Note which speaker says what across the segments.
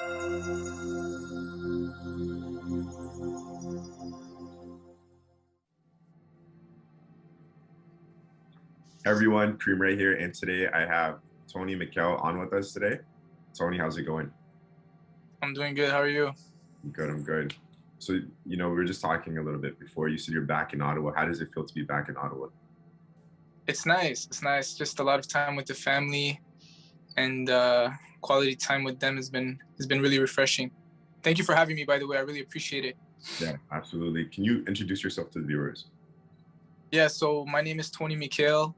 Speaker 1: Everyone, Kareem Rae here, and today I have Tony Mikhael on with us today. Tony, how's it going?
Speaker 2: I'm doing good. How are you?
Speaker 1: I'm good, I'm good. So, we were just talking a little bit before. You said you're back in Ottawa. How does it feel to be back in Ottawa?
Speaker 2: It's nice. It's nice. Just a lot of time with the family, and quality time with them has been really refreshing. Thank you for having me, by the way. I really appreciate it.
Speaker 1: Yeah, absolutely. Can you introduce yourself to the viewers?
Speaker 2: Yeah, so my name is Tony Mikhael.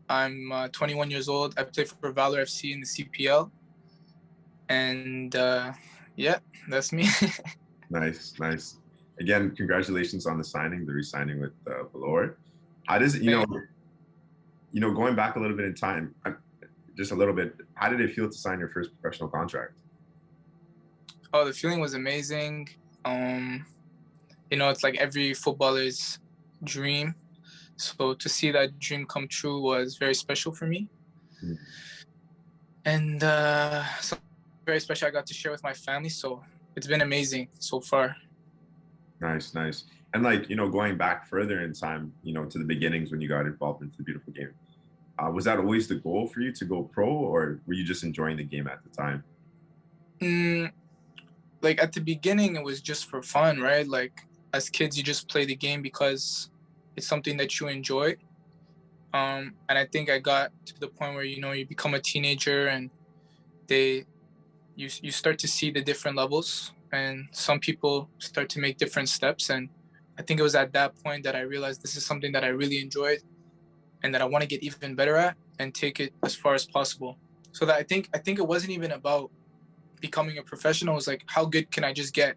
Speaker 2: I'm 21 years old. I play for Valour FC in the CPL. And yeah, that's me.
Speaker 1: Nice, nice. Again, congratulations on the re-signing with Valour. How does it, going back a little bit in time, just a little bit, how did it feel to sign your first professional contract?
Speaker 2: Oh, the feeling was amazing. It's like every footballer's dream. So to see that dream come true was very special for me. Mm. And so very special. I got to share with my family. So it's been amazing so far.
Speaker 1: Nice, nice. And going back further in time, to the beginnings when you got involved into the beautiful game, was that always the goal for you to go pro, or were you just enjoying the game at the time?
Speaker 2: Like at the beginning, it was just for fun, right? Like as kids, you just play the game because it's something that you enjoy. And I think I got to the point where, you become a teenager and you start to see the different levels, and some people start to make different steps. And I think it was at that point that I realized this is something that I really enjoyed and that I want to get even better at and take it as far as possible. So that I think it wasn't even about becoming a professional. It was like, how good can I just get?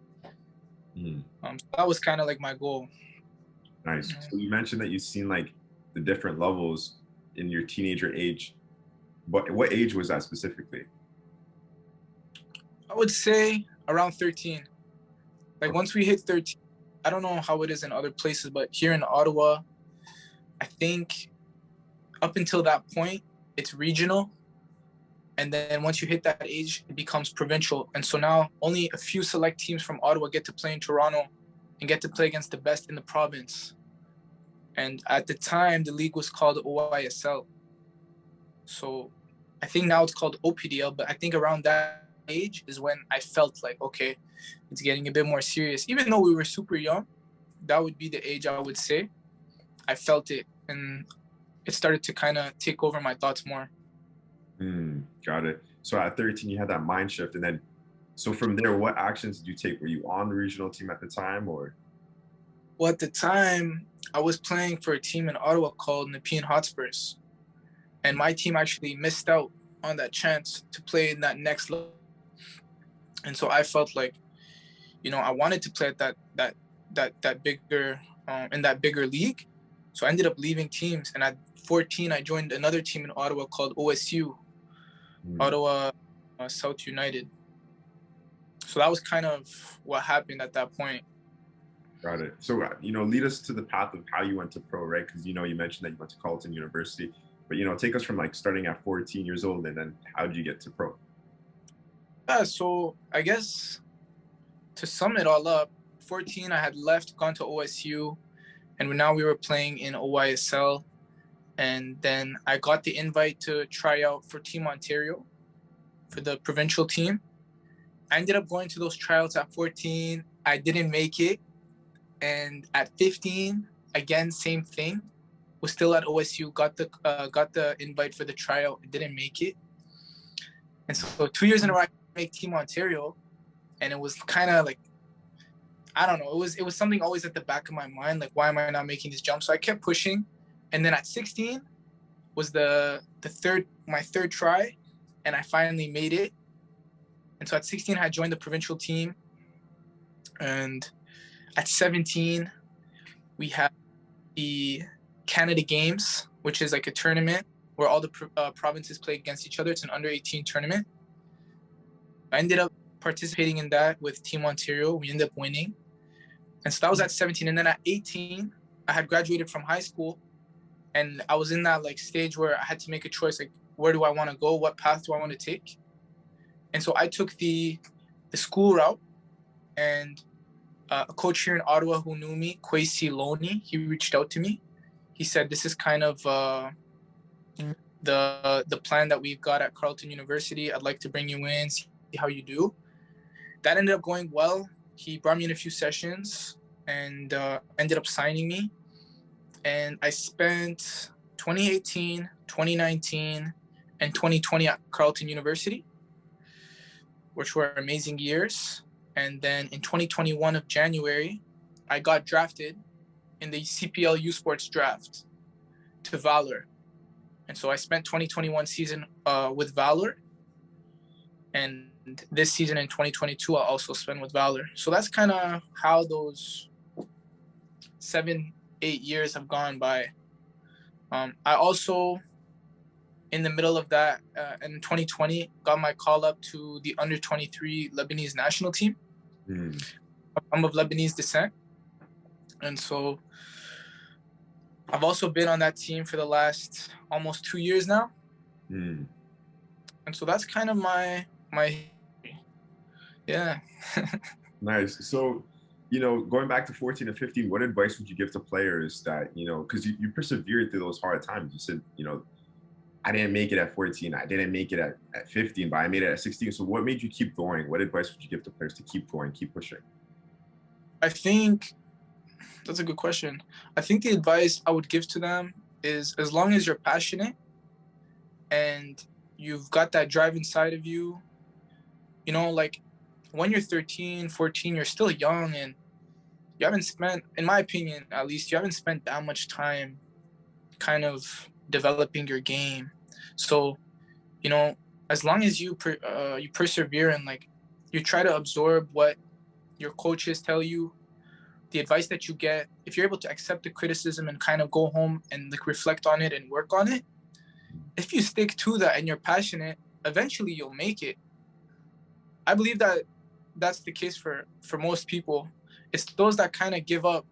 Speaker 2: So that was kind of like my goal.
Speaker 1: Nice. So you mentioned that you've seen like the different levels in your teenager age. What age was that specifically?
Speaker 2: I would say around 13. Like once we hit 13, I don't know how it is in other places, but here in Ottawa, I think up until that point, it's regional. And then once you hit that age, it becomes provincial. And so now only a few select teams from Ottawa get to play in Toronto and get to play against the best in the province. And at the time, the league was called OYSL. So I think now it's called OPDL, but I think around that age is when I felt like, okay, it's getting a bit more serious. Even though we were super young, that would be the age I would say. I felt it, and it started to kind of take over my thoughts more.
Speaker 1: Got it. So at 13, you had that mind shift, and then, so from there, what actions did you take? Were you on the regional team at the time, or?
Speaker 2: Well, at the time, I was playing for a team in Ottawa called Nepean Hotspurs, and my team actually missed out on that chance to play in that next level. And so I felt like, I wanted to play at that bigger in that bigger league. So I ended up leaving teams, and at 14, I joined another team in Ottawa called OSU, Ottawa South United. So that was kind of what happened at that point.
Speaker 1: Got it. So, lead us to the path of how you went to pro, right? Because, you mentioned that you went to Carleton University, but, take us from like starting at 14 years old, and then how did you get to pro?
Speaker 2: Yeah, so I guess to sum it all up, 14, I had gone to OSU, and now we were playing in OYSL. And then I got the invite to try out for Team Ontario, for the provincial team. I ended up going to those tryouts at 14. I didn't make it. And at 15, again, same thing. Was still at OSU, got the invite for the tryout, didn't make it. And so 2 years in a row, I made Team Ontario. And it was kind of like, I don't know, it was something always at the back of my mind, like, why am I not making this jump? So I kept pushing. And then at 16 was my third try, and I finally made it. And so at 16, I joined the provincial team. And at 17, we had the Canada Games, which is like a tournament where all the provinces play against each other. It's an under-18 tournament. I ended up participating in that with Team Ontario. We ended up winning. And so that was at 17. And then at 18, I had graduated from high school. And I was in that like stage where I had to make a choice, like, where do I want to go? What path do I want to take? And so I took the the school route, and a coach here in Ottawa who knew me, Kwesi Loney, he reached out to me. He said, this is kind of the plan that we've got at Carleton University. I'd like to bring you in, see how you do. That ended up going well. He brought me in a few sessions and ended up signing me. And I spent 2018, 2019, and 2020 at Carleton University, which were amazing years. And then in 2021 of January, I got drafted in the CPL U Sports draft to Valour. And so I spent 2021 season with Valour. And this season in 2022, I'll also spend with Valour. So that's kind of how those 7-8 years have gone by. I also, in the middle of that, in 2020, got my call up to the under-23 Lebanese national team. I'm of Lebanese descent. And so I've also been on that team for the last almost 2 years now. And so that's kind of my yeah.
Speaker 1: Nice. So, going back to 14 and 15, what advice would you give to players that, because you persevered through those hard times? You said, I didn't make it at 14. I didn't make it at 15, but I made it at 16. So what made you keep going? What advice would you give to players to keep going, keep pushing?
Speaker 2: I think that's a good question. I think the advice I would give to them is, as long as you're passionate and you've got that drive inside of you, like when you're 13, 14, you're still young, and you haven't spent, in my opinion, at least, you haven't spent that much time kind of developing your game. So, as long as you persevere and like you try to absorb what your coaches tell you, the advice that you get, if you're able to accept the criticism and kind of go home and like reflect on it and work on it, if you stick to that and you're passionate, eventually you'll make it. I believe that that's the case for most people. It's those that kind of give up,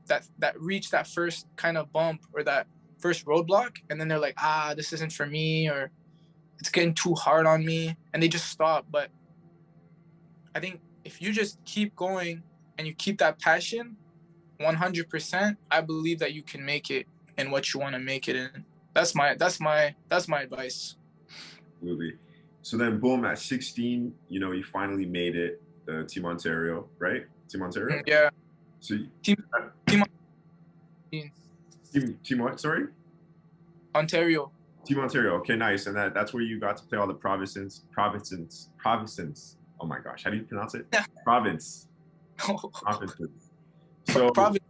Speaker 2: that reach that first kind of bump or that first roadblock, and then they're like, this isn't for me, or it's getting too hard on me, and they just stop. But I think if you just keep going and you keep that passion 100%, I believe that you can make it in what you want to make it in. That's my advice.
Speaker 1: Absolutely. So then, boom, at 16, you finally made it, Team Ontario, right? Team Ontario?
Speaker 2: Yeah.
Speaker 1: So
Speaker 2: Team
Speaker 1: what? Sorry?
Speaker 2: Ontario.
Speaker 1: Team Ontario. Okay, nice. And that's where you got to play all the provinces. Oh my gosh, how do you pronounce it? Provinces. So
Speaker 2: Province.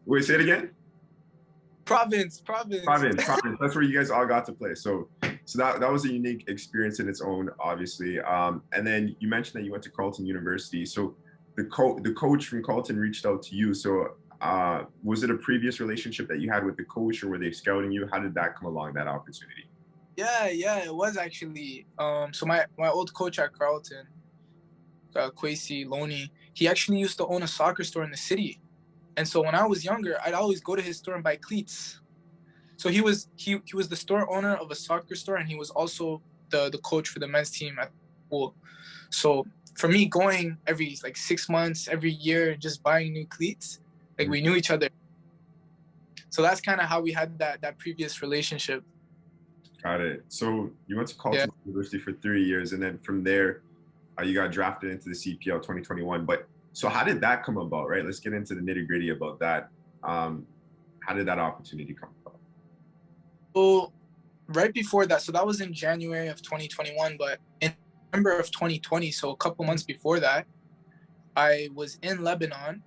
Speaker 1: wait, say it again.
Speaker 2: Province.
Speaker 1: That's where you guys all got to play. So that was a unique experience in its own, obviously. And then you mentioned that you went to Carleton University. So the coach from Carleton reached out to you. So was it a previous relationship that you had with the coach, or were they scouting you? How did that come along, that opportunity?
Speaker 2: Yeah, it was actually. So my old coach at Carleton, Kwesi Loney, he actually used to own a soccer store in the city. And so when I was younger, I'd always go to his store and buy cleats. So he was the store owner of a soccer store, and he was also the coach for the men's team at school. So for me, going every 6 months, every year, just buying new cleats, we knew each other. So that's kind of how we had that previous relationship.
Speaker 1: Got it. So you went to Carleton University for 3 years, and then from there, you got drafted into the CPL 2021. But so how did that come about, right? Let's get into the nitty gritty about that. How did that opportunity come about?
Speaker 2: So right before that, so that was in January of 2021, but in November of 2020, so a couple months before that, I was in Lebanon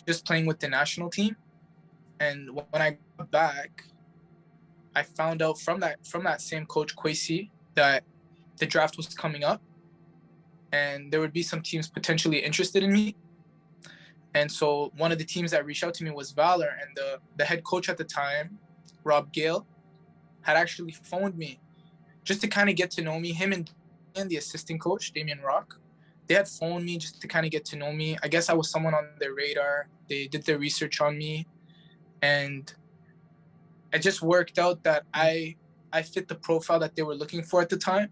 Speaker 2: just playing with the national team. And when I got back, I found out from that same coach, Kwesi, that the draft was coming up and there would be some teams potentially interested in me. And so one of the teams that reached out to me was Valour, and the head coach at the time, Rob Gale, had actually phoned me just to kind of get to know me. Him and the assistant coach, Damien Rock, they had phoned me just to kind of get to know me. I guess I was someone on their radar. They did their research on me, and it just worked out that I fit the profile that they were looking for at the time.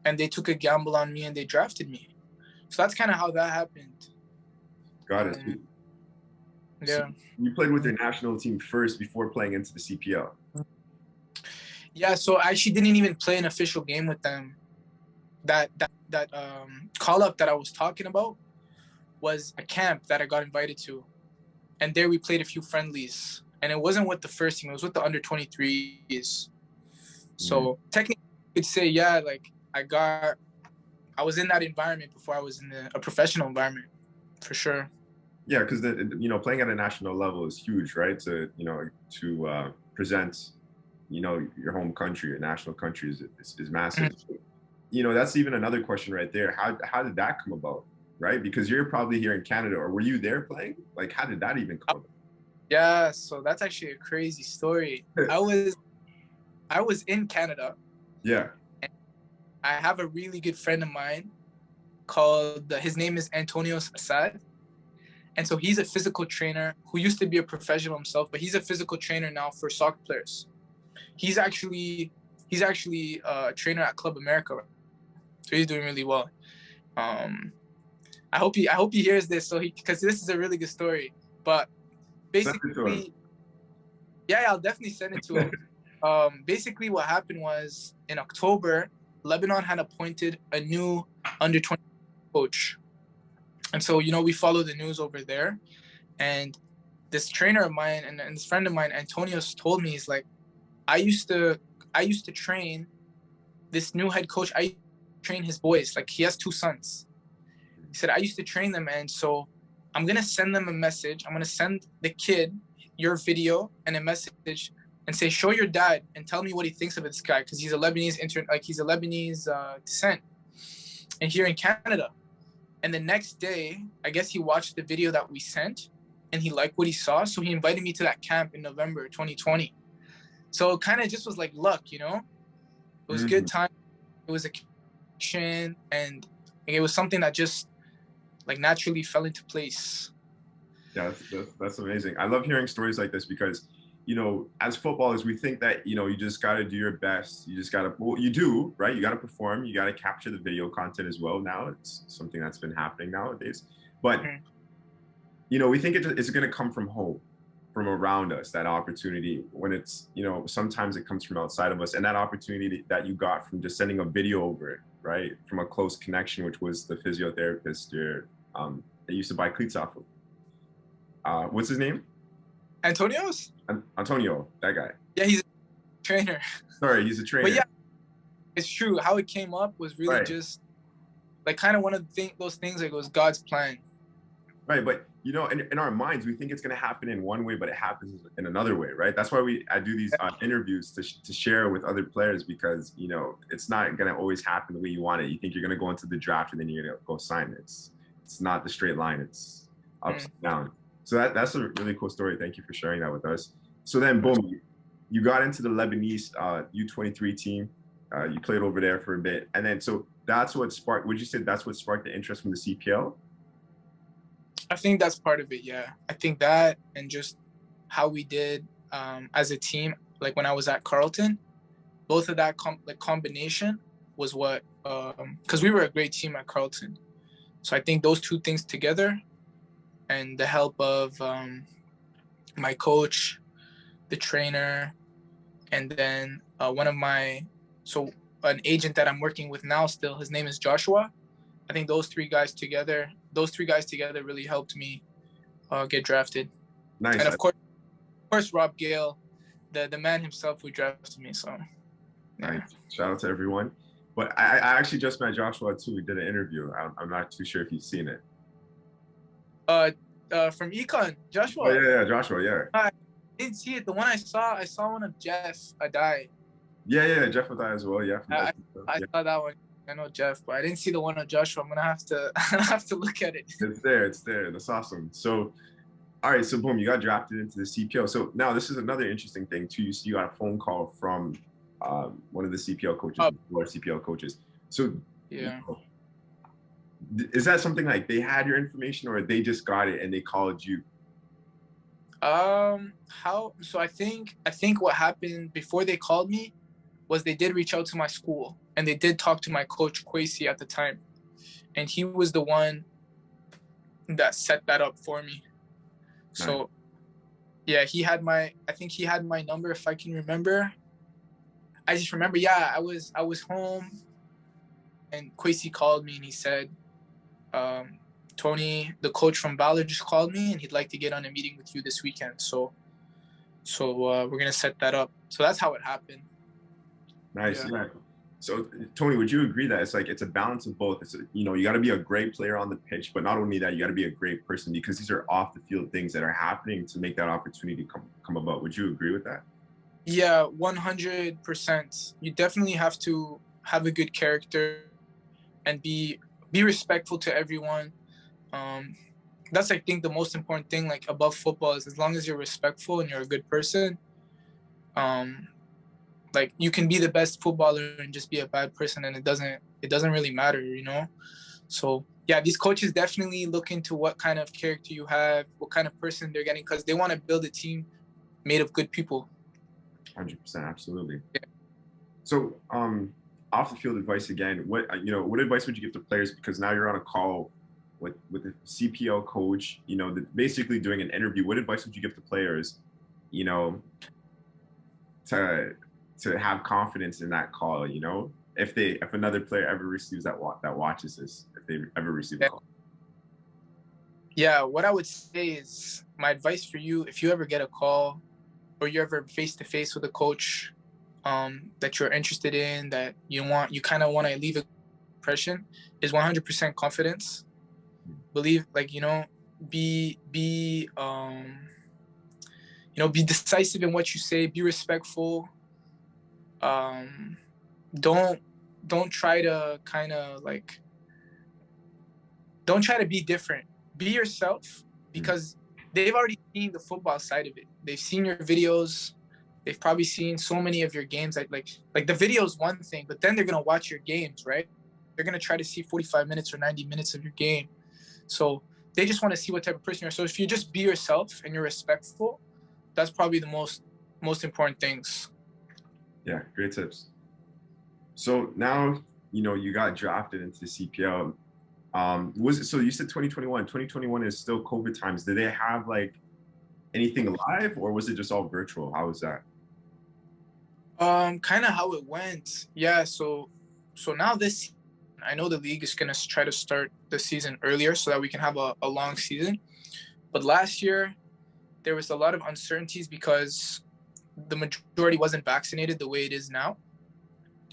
Speaker 2: and they took a gamble on me and they drafted me. So that's kind of how that happened.
Speaker 1: Got it.
Speaker 2: Yeah.
Speaker 1: So you played with your national team first before playing into the CPL.
Speaker 2: Yeah, so I actually didn't even play an official game with them. That call up that I was talking about was a camp that I got invited to, and there we played a few friendlies. And it wasn't with the first team; it was with the under-23s. So technically, you could say, yeah, like I was in that environment before I was in a professional environment, for sure.
Speaker 1: Yeah, because playing at a national level is huge, right? To present, your home country, your national country is massive.
Speaker 2: Mm-hmm.
Speaker 1: That's even another question right there. How did that come about, right? Because you're probably here in Canada, or were you there playing? Like, how did that even come about?
Speaker 2: Yeah, so that's actually a crazy story. I was in Canada.
Speaker 1: Yeah.
Speaker 2: I have a really good friend of mine his name is Antonio Assad. And so he's a physical trainer who used to be a professional himself, but he's a physical trainer now for soccer players. He's actually a trainer at Club America, so he's doing really well. I hope he hears this, because this is a really good story. But basically, yeah, I'll definitely send it to him. Basically, what happened was in October, Lebanon had appointed a new under-20 coach. And so, we follow the news over there. And this trainer of mine and this friend of mine, Antonios, told me, he's like, I used to train this new head coach. I train his boys. Like, he has 2 sons. He said, I used to train them. And so I'm going to send them a message. I'm going to send the kid your video and a message and say, show your dad and tell me what he thinks of this guy. Cause he's a Lebanese he's a Lebanese descent and here in Canada. And the next day, I guess he watched the video that we sent and he liked what he saw. So he invited me to that camp in November 2020. So it kind of just was like luck, It was a good time. It was a connection, and it was something that just like naturally fell into place.
Speaker 1: Yeah, that's amazing. I love hearing stories like this because, as footballers, we think that, you just got to do your best. You just got to, well, you do, right? You got to perform. You got to capture the video content as well. Now it's something that's been happening nowadays. But, we think it's going to come from home, from around us, that opportunity, when it's, sometimes it comes from outside of us. And that opportunity that you got from just sending a video over it, right? From a close connection, which was the physiotherapist that used to buy cleats off of. What's his name? Antonio, that guy.
Speaker 2: Yeah, he's a trainer.
Speaker 1: Sorry, he's a trainer.
Speaker 2: But yeah, it's true. How it came up was really just like kind of one of those things, like it was God's plan.
Speaker 1: Right, but in our minds, we think it's going to happen in one way, but it happens in another way, right? That's why I do these interviews to share with other players, because it's not going to always happen the way you want it. You think you're going to go into the draft and then you're going to go sign it. It's not the straight line. It's ups and down. So that's a really cool story. Thank you for sharing that with us. So then, boom, you got into the Lebanese U23 team. You played over there for a bit, and then so that's what sparked. Would you say that's what sparked the interest from the CPL?
Speaker 2: I think that's part of it. Yeah, I think that, and just how we did as a team. Like when I was at Carleton, both of that combination was what, because we were a great team at Carleton. So I think those two things together, and the help of my coach, the trainer, and then an agent that I'm working with now still, his name is Joshua. I think those three guys together really helped me get drafted.
Speaker 1: Nice.
Speaker 2: And of course, Rob Gale, the man himself who drafted me. So
Speaker 1: yeah. Nice. Shout out to everyone. But I actually just met Joshua too. We did an interview. I'm not too sure if you've seen it.
Speaker 2: From Econ, Joshua.
Speaker 1: Oh yeah, Joshua, yeah.
Speaker 2: I didn't see it. The one I saw one of Jeff Adai.
Speaker 1: Yeah, Jeff Adai as well. Yeah.
Speaker 2: I saw that one. I know Jeff, but I didn't see the one of Joshua. I'm gonna have to look at it.
Speaker 1: It's there. That's awesome. So, all right. So boom, you got drafted into the CPL. So now this is another interesting thing too. You got a phone call from one of the CPL coaches, or CPL coaches. So
Speaker 2: yeah.
Speaker 1: Is that something like they had your information, or they just got it and they called you?
Speaker 2: So I think what happened before they called me was they did reach out to my school. and they did talk to my coach Kwesi at the time, and he was the one that set that up for me.
Speaker 1: Nice.
Speaker 2: So yeah, I think he had my number, if I can remember. I just remember, yeah, I was home, and Kwesi called me and he said, Tony, the coach from Valour, just called me and he'd like to get on a meeting with you this weekend. So we're gonna set that up. So that's how it happened.
Speaker 1: Nice. Yeah. So Tony, would you agree that it's a balance of both? It's you got to be a great player on the pitch, but not only that, you got to be a great person, because these are off the field things that are happening to make that opportunity come about. Would you agree with that?
Speaker 2: Yeah, 100%. You definitely have to have a good character and be respectful to everyone. That's, I think, the most important thing, like, above football, is as long as you're respectful and you're a good person, like, you can be the best footballer and just be a bad person, and it doesn't really matter, So yeah, these coaches definitely look into what kind of character you have, what kind of person they're getting, because they want to build a team made of good people.
Speaker 1: 100%, absolutely. Yeah. So off the field advice again, what advice would you give to players, because now you're on a call with a CPL coach, basically doing an interview? What advice would you give to players, to have confidence in that call, if another player ever receives that watches this, if they ever receive a call?
Speaker 2: Yeah, what I would say is, my advice for you, if you ever get a call or you're ever face to face with a coach that you're interested in, that you kind of want to leave an impression, is 100% confidence. Believe, be decisive in what you say, be respectful. Don't try to don't try to be different. Be yourself, because they've already seen the football side of it. They've seen your videos. They've probably seen so many of your games. Like the video is one thing, but then they're going to watch your games, right? They're going to try to see 45 minutes or 90 minutes of your game. So they just want to see what type of person you're. So if you just be yourself and you're respectful, that's probably the most important things.
Speaker 1: Yeah, great tips. So now, you got drafted into the CPL. So you said 2021. 2021 is still COVID times. Did they have anything live, or was it just all virtual? How was that?
Speaker 2: Kind of how it went. Yeah. So now this, I know the league is gonna try to start the season earlier so that we can have a long season. But last year, there was a lot of uncertainties because the majority wasn't vaccinated the way it is now.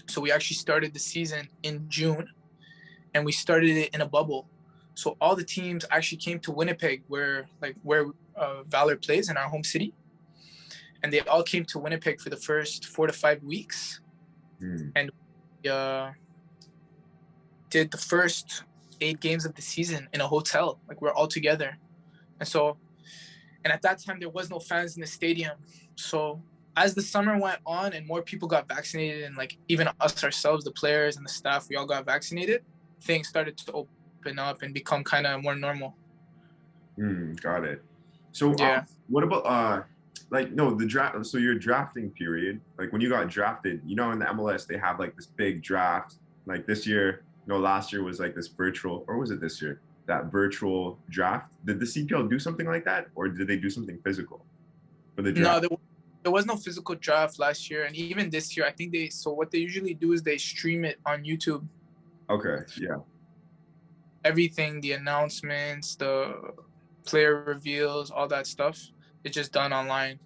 Speaker 2: So we actually started the season in June, and we started it in a bubble. So all the teams actually came to Winnipeg, where Valour plays, in our home city. And they all came to Winnipeg for the first 4 to 5 weeks. And did the first 8 games of the season in a hotel. Like, we're all together. And at that time, there was no fans in the stadium. So as the summer went on and more people got vaccinated, and even us ourselves, the players and the staff, we all got vaccinated, things started to open up and become kind of more normal.
Speaker 1: Got it. So
Speaker 2: yeah.
Speaker 1: What about the draft? So your drafting period, when you got drafted, in the MLS they have this big draft. Like this year, last year was this virtual, or was it this year, that virtual draft? Did the CPL do something like that, or did they do something physical for the draft?
Speaker 2: No, there was no physical draft last year, and even this year, I think what they usually do is they stream it on YouTube.
Speaker 1: Okay, yeah.
Speaker 2: Everything, the announcements, the player reveals, all that stuff, it's just done online.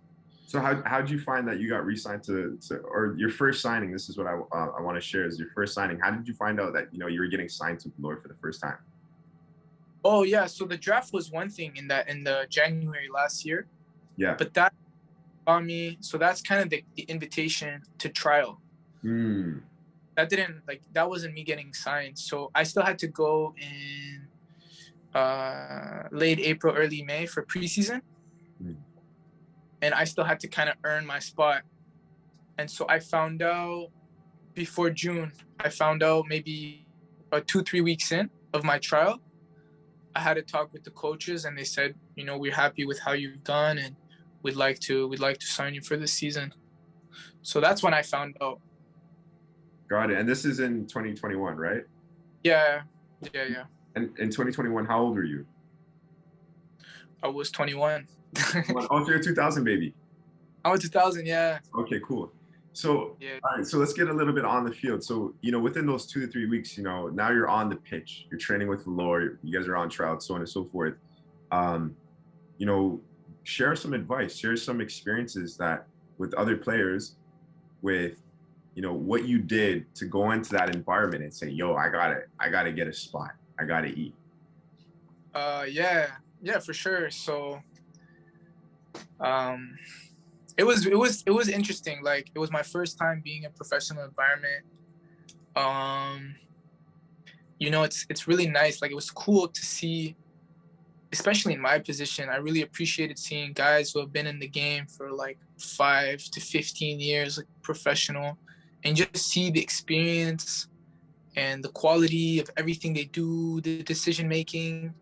Speaker 1: So how'd you find that you got re-signed to or your first signing? This is what I want to share, is your first signing. How did you find out that you were getting signed to Valour for the first time?
Speaker 2: Oh yeah, so the draft was one thing in the January last year.
Speaker 1: Yeah.
Speaker 2: But that on me, so that's kind of the invitation to trial. That wasn't me getting signed. So I still had to go in late April, early May for preseason. And I still had to kind of earn my spot. And so I found out before June, maybe 2-3 weeks in of my trial, I had a talk with the coaches, and they said, we're happy with how you've done, and we'd like to sign you for this season. So that's when I found out.
Speaker 1: Got it. And this is in 2021, right?
Speaker 2: Yeah, yeah.
Speaker 1: And in 2021, how old were you?
Speaker 2: I was 21.
Speaker 1: Oh, you're a 2000 baby.
Speaker 2: I was 2000, yeah.
Speaker 1: Okay, cool. So,
Speaker 2: Yeah.
Speaker 1: all right, so let's get a little bit on the field. So, within those 2 to 3 weeks, now you're on the pitch, you're training with Valour, you guys are on trial, so on and so forth. Um, you know, share some advice, share some experiences that with other players, with what you did to go into that environment and say, yo, I gotta get a spot, I gotta eat.
Speaker 2: Yeah, for sure. So, it was interesting. Like, it was my first time being in a professional environment. It's really nice. Like, it was cool to see, especially in my position. I really appreciated seeing guys who have been in the game for like 5 to 15 years, like professional, and just see the experience and the quality of everything they do, the decision making.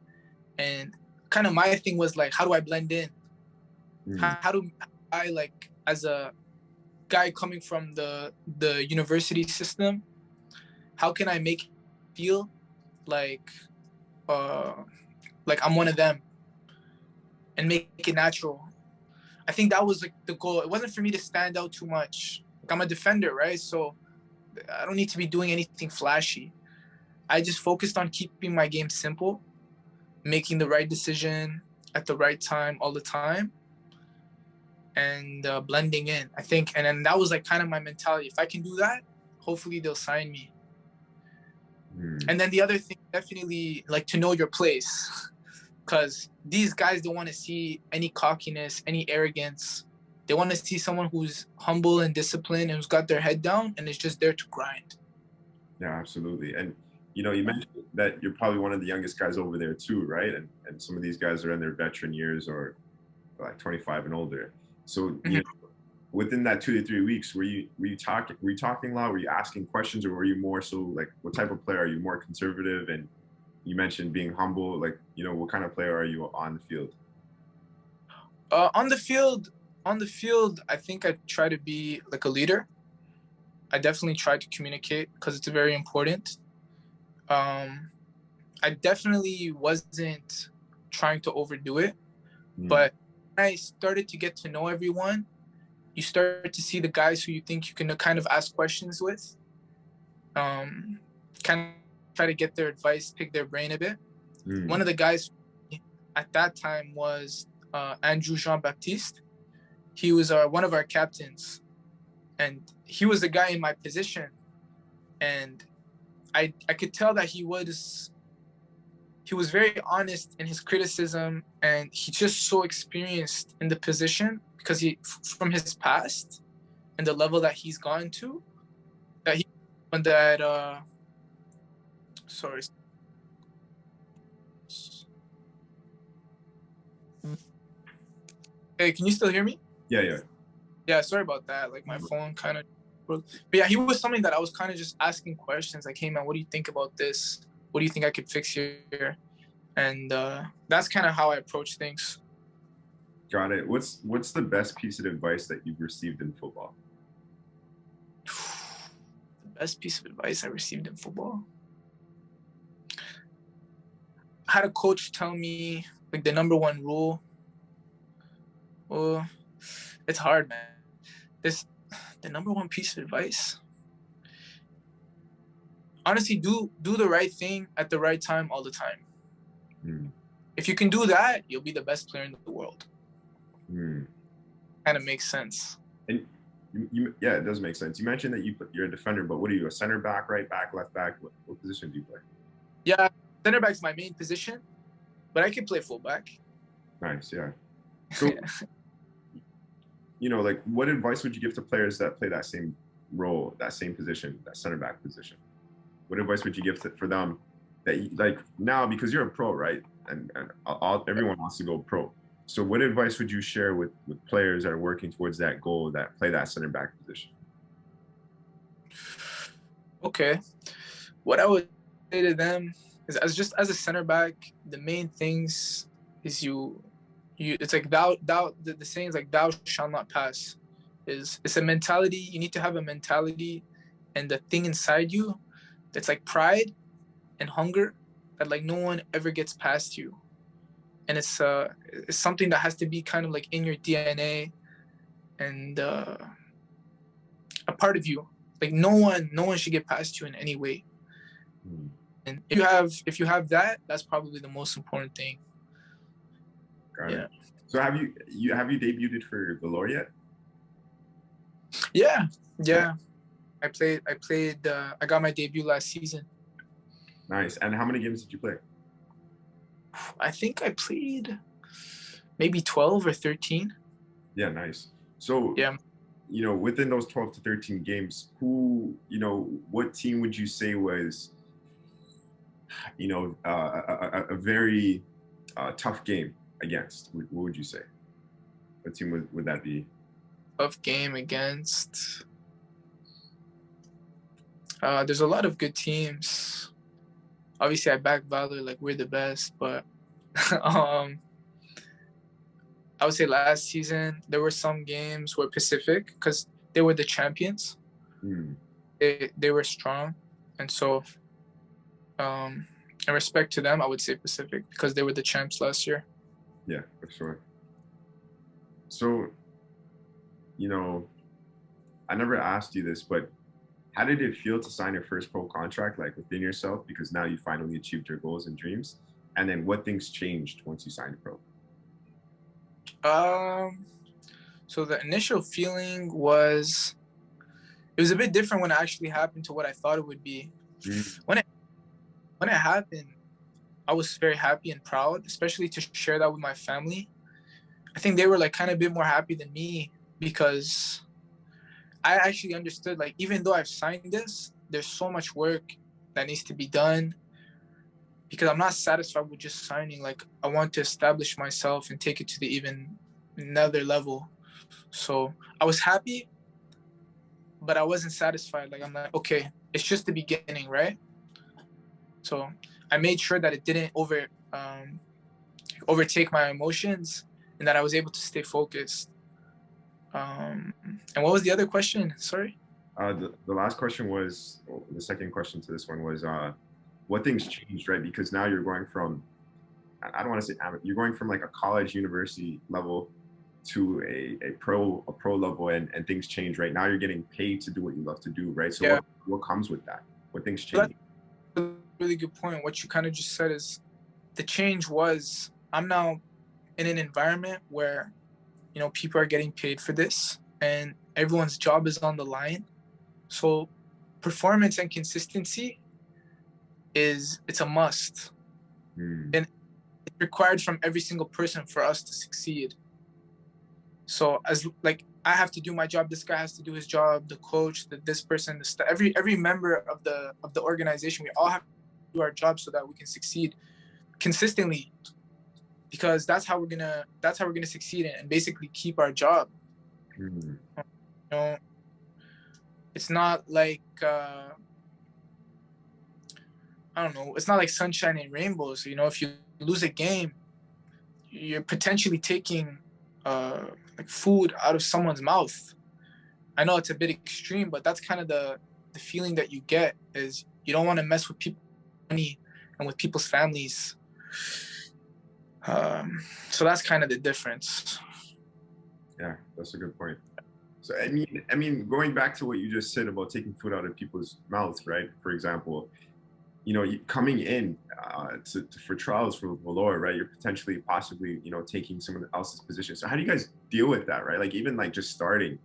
Speaker 2: And kind of my thing was like, how do I blend in? How do I, like, as a guy coming from the university system, how can I make it feel like I'm one of them and make it natural? I think that was like the goal. It wasn't for me to stand out too much. Like, I'm a defender, right? So I don't need to be doing anything flashy. I just focused on keeping my game simple, making the right decision at the right time all the time, and blending in, I think. And then that was like kind of my mentality. If I can do that, hopefully they'll sign me. And then the other thing, definitely, like, to know your place, because these guys don't want to see any cockiness, any arrogance. They want to see someone who's humble and disciplined and who's got their head down and is just there to grind.
Speaker 1: Yeah, absolutely. And you mentioned that you're probably one of the youngest guys over there too, right? And some of these guys are in their veteran years or like 25 and older. So within that 2 to 3 weeks, were you talking a lot? Were you asking questions, or were you more so like, what type of player are you? More conservative? And you mentioned being humble. Like, what kind of player are you on the field?
Speaker 2: On the field, I think I try to be like a leader. I definitely try to communicate because it's very important. I definitely wasn't trying to overdo it, but when I started to get to know everyone, you start to see the guys who you think you can kind of ask questions with, kind of try to get their advice, pick their brain a bit. One of the guys at that time was Andrew Jean-Baptiste. He was one of our captains, and he was the guy in my position. And I could tell that he was very honest in his criticism, and he's just so experienced in the position because from his past and the level that he's gone to, sorry. Hey, can you still hear me?
Speaker 1: Yeah.
Speaker 2: Yeah, sorry about that. Like, my phone kind of. But yeah, he was something that I was kind of just asking questions like, hey man, what do you think about this? What do you think I could fix here? And that's kind of how I approach things.
Speaker 1: Got it. What's the best piece of advice that you've received in football?
Speaker 2: The best piece of advice I received in football? I had a coach tell me, like, the number one rule. Well, it's hard, man. The number one piece of advice. Honestly, do the right thing at the right time all the time. If you can do that, you'll be the best player in the world. Kind of makes sense.
Speaker 1: And yeah, it does make sense. You mentioned that you're a defender, but what are you, a center back, right back, left back? What position do you play?
Speaker 2: Yeah, center back's my main position, but I can play fullback.
Speaker 1: Nice, yeah. So, like, what advice would you give to players that play that same role, that same position, that center back position? What advice would you give for them that, like, now, because you're a pro, right? And everyone wants to go pro. So what advice would you share with players that are working towards that goal, that play that center back position?
Speaker 2: Okay. What I would say to them is, as a center back, the main things is it's like the saying is like, thou shalt not pass. It's a mentality. You need to have a mentality and the thing inside you that's like pride and hunger that like no one ever gets past you. And it's something that has to be kind of like in your DNA and a part of you. Like no one should get past you in any way. And if you have that, that's probably the most important thing.
Speaker 1: Got it. So have you debuted for Valour yet?
Speaker 2: Yeah. I got my debut last season.
Speaker 1: Nice. And how many games did you play?
Speaker 2: I think I played maybe 12 or 13.
Speaker 1: Yeah, nice. So
Speaker 2: yeah,
Speaker 1: you know, within those 12 to 13 games, who, you know, what team would you say was, you know, a very tough game against? What would you say? What team would that be?
Speaker 2: Tough game against. There's a lot of good teams. Obviously, I back Valour, like we're the best, but I would say last season there were some games where Pacific, because they were the champions, they were strong, and so in respect to them, I would say Pacific because they were the champs last year.
Speaker 1: Yeah, for sure. So, you know, I never asked you this, but how did it feel to sign your first pro contract, like within yourself, because now you finally achieved your goals and dreams? And then what things changed once you signed pro?
Speaker 2: So the initial feeling was, it was a bit different when it actually happened to what I thought it would be. When it happened, I was very happy and proud, especially to share that with my family. I think they were like kind of a bit more happy than me because I actually understood, like, even though I've signed this, there's so much work that needs to be done because I'm not satisfied with just signing. Like, I want to establish myself and take it to the even another level. So I was happy, but I wasn't satisfied. Like, I'm like, okay, it's just the beginning, right? So I made sure that it didn't overtake my emotions and that I was able to stay focused. And what was the other question? Sorry.
Speaker 1: The last question was, the second question to this one was, what things changed, right? Because now you're going from, I don't want to say you're going from like a college university level to a pro level, and things change, right? Now you're getting paid to do what you love to do, right? So what comes with that? What things change?
Speaker 2: That's a really good point. What you kind of just said is the change was I'm now in an environment where, you know, people are getting paid for this and everyone's job is on the line. So performance and consistency it's a must. And it's required from every single person for us to succeed. So as like I have to do my job, this guy has to do his job, the coach, this person, every member of the organization, we all have to do our job so that we can succeed consistently, because that's how we're gonna succeed and basically keep our job. You know, it's not like I don't know, it's not like sunshine and rainbows. You know, if you lose a game, you're potentially taking like food out of someone's mouth. I know it's a bit extreme, but that's kind of the feeling that you get, is you don't want to mess with people's money and with people's families. So that's kind of the difference.
Speaker 1: Yeah, that's a good point. So I mean, going back to what you just said about taking food out of people's mouths, right? For example, you know, coming in for trials for Valour, right? You're potentially, possibly, you know, taking someone else's position. So how do you guys deal with that, right? Like even like just starting,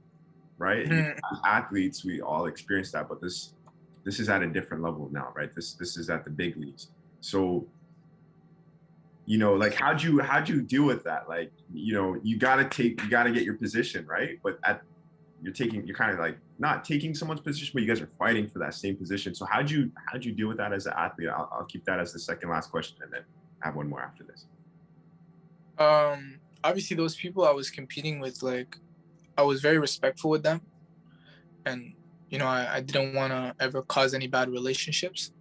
Speaker 1: right? As athletes, we all experience that, but this is at a different level now, right? This is at the big leagues. So, you know, like how'd you deal with that? Like, you know, you gotta get your position, right? But you're kind of like not taking someone's position, but you guys are fighting for that same position. So how'd you deal with that as an athlete? I'll keep that as the second last question, and then I have one more after this.
Speaker 2: Obviously those people I was competing with, like, I was very respectful with them, and you know, I didn't want to ever cause any bad relationships.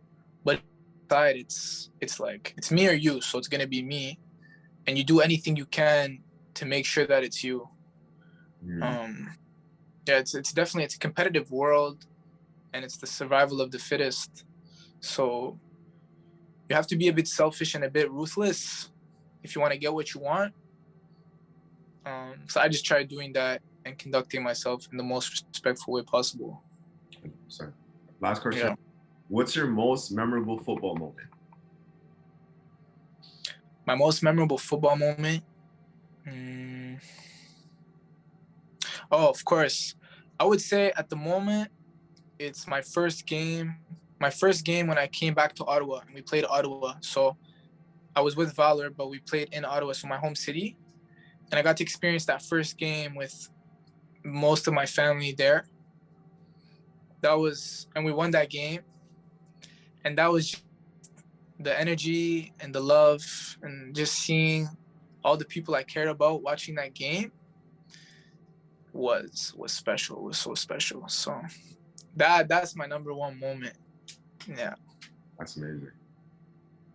Speaker 2: But inside, it's like it's me or you, so it's gonna be me, and you do anything you can to make sure that it's you. Yeah, it's definitely, it's a competitive world, and it's the survival of the fittest. So you have to be a bit selfish and a bit ruthless if you want to get what you want. So I just try doing that and conducting myself in the most respectful way possible.
Speaker 1: 100%. Last question.
Speaker 2: Yeah.
Speaker 1: What's your most memorable football moment?
Speaker 2: My most memorable football moment? Oh, of course. I would say at the moment, it's my first game. My first game when I came back to Ottawa, and we played Ottawa. So I was with Valour, but we played in Ottawa, so my home city. And I got to experience that first game with most of my family there. And we won that game. And that was just the energy and the love and just seeing all the people I cared about watching that game was special. It was so special. So that's my number one moment. Yeah.
Speaker 1: That's amazing.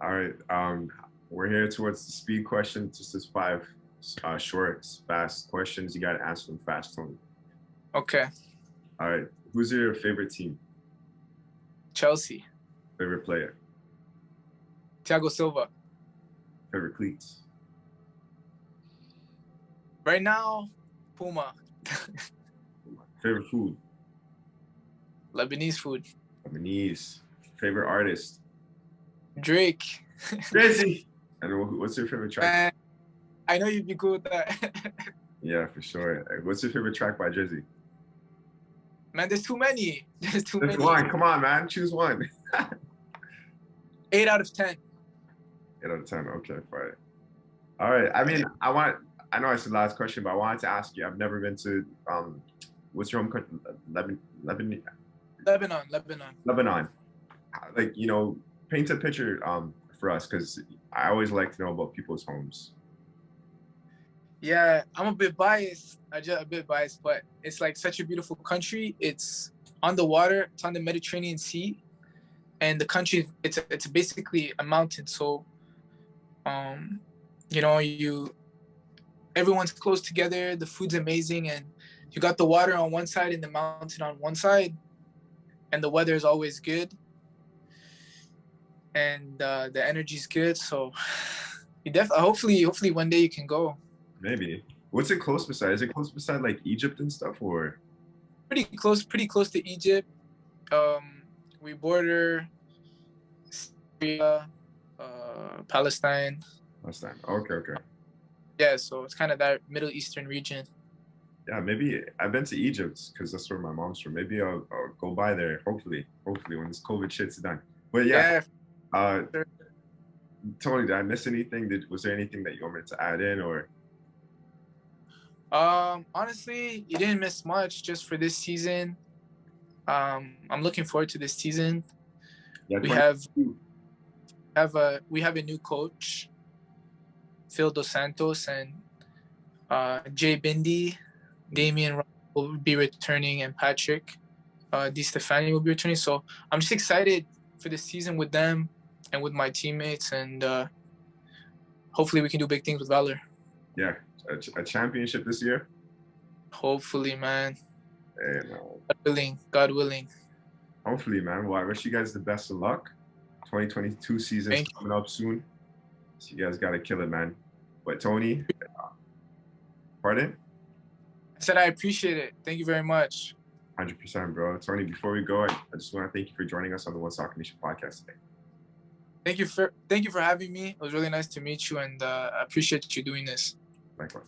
Speaker 1: All right. We're here towards the speed question. Just as 5 short, fast questions. You got to answer them fast, Tony.
Speaker 2: Okay.
Speaker 1: All right. Who's your favorite team?
Speaker 2: Chelsea.
Speaker 1: Favorite player?
Speaker 2: Thiago Silva.
Speaker 1: Favorite cleats?
Speaker 2: Right now, Puma.
Speaker 1: Favorite food?
Speaker 2: Lebanese food.
Speaker 1: Lebanese. Favorite artist?
Speaker 2: Drake.
Speaker 1: Crazy. And what's your favorite track?
Speaker 2: I know you'd be cool with that.
Speaker 1: Yeah, for sure. What's your favorite track by Jersey?
Speaker 2: Man, there's too many. There's too many.
Speaker 1: One. Come on, man. Choose one.
Speaker 2: 8 out of 10.
Speaker 1: 8 out of 10. Okay, fine. All right. I mean, I know it's the last question, but I wanted to ask you. I've never been to what's your home country? Lebanon. Like, paint a picture for us, because I always like to know about people's homes.
Speaker 2: Yeah, I'm a bit biased. But it's like such a beautiful country. It's on the water. It's on the Mediterranean Sea, and the country it's basically a mountain. So, everyone's close together. The food's amazing, and you got the water on one side and the mountain on one side, and the weather is always good, and the energy's good. So, you hopefully one day you can go.
Speaker 1: Maybe. What's it close beside? Is it close beside like Egypt and stuff, or?
Speaker 2: Pretty close to Egypt. We border Syria, Palestine.
Speaker 1: Okay.
Speaker 2: Yeah, so it's kind of that Middle Eastern region.
Speaker 1: Yeah, maybe I've been to Egypt because that's where my mom's from. Maybe I'll go by there. Hopefully when this COVID shit's done. But yeah.
Speaker 2: Sure.
Speaker 1: Tony, did I miss anything? Was there anything that you want me to add in, or?
Speaker 2: Honestly, you didn't miss much just for this season. I'm looking forward to this season. Yeah, we have a new coach, Phil Dos Santos, and Jay Bindi, Damian will be returning, and Patrick Di Stefani will be returning. So I'm just excited for this season with them and with my teammates, and hopefully we can do big things with Valour.
Speaker 1: Yeah, a championship this year?
Speaker 2: Hopefully, man.
Speaker 1: Hey, man.
Speaker 2: God willing.
Speaker 1: Hopefully, man. Well, I wish you guys the best of luck. 2022 season's coming up soon. So you guys got to kill it, man. But Tony, pardon?
Speaker 2: I said I appreciate it. Thank you very much.
Speaker 1: 100%, bro. Tony, before we go, I just want to thank you for joining us on the One Soccer Nation podcast today.
Speaker 2: Thank you for having me. It was really nice to meet you, and I appreciate you doing this.
Speaker 1: Likewise.